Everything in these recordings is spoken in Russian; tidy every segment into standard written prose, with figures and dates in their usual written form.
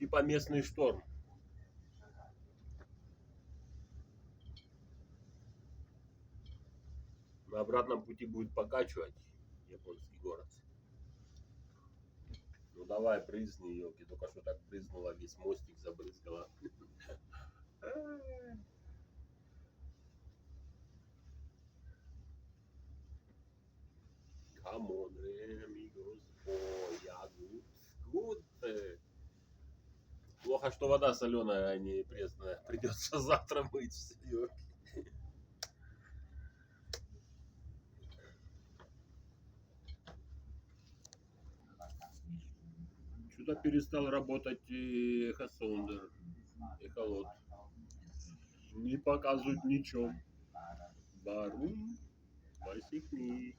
Типа местный шторм. На обратном пути будет покачивать японский город. Ну давай, брызни, елки. Только что так брызнула, весь мостик забрызгала. Come on, amigos. Oh, ja, gut. Gut. Плохо, что вода соленая, а не пресная. Придется завтра мыть все, елки. Что-то перестал работать эхосондер, эхолот. Не показывает ничего. Барум, басикни.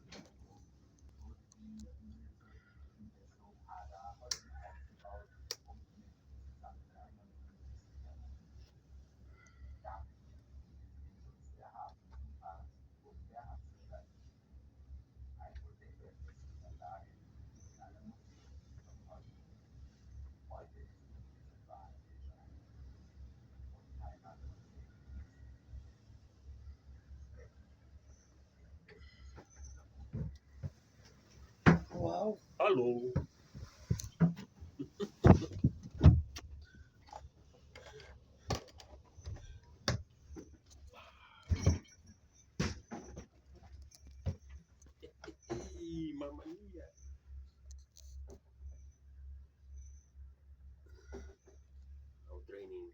Вау. Алло. Мама мия. No training.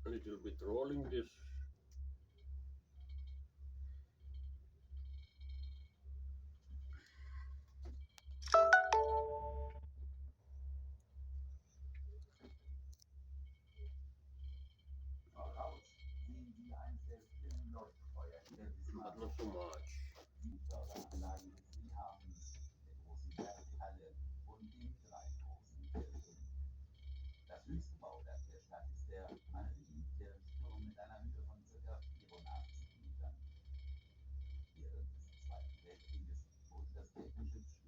A little bit rolling this. But not so much. Das höchste Bauwerk der Stadt ist der Turm mit einer Höhe von ca. 84 Metern. Während des Zweiten Weltkrieges wurde das technische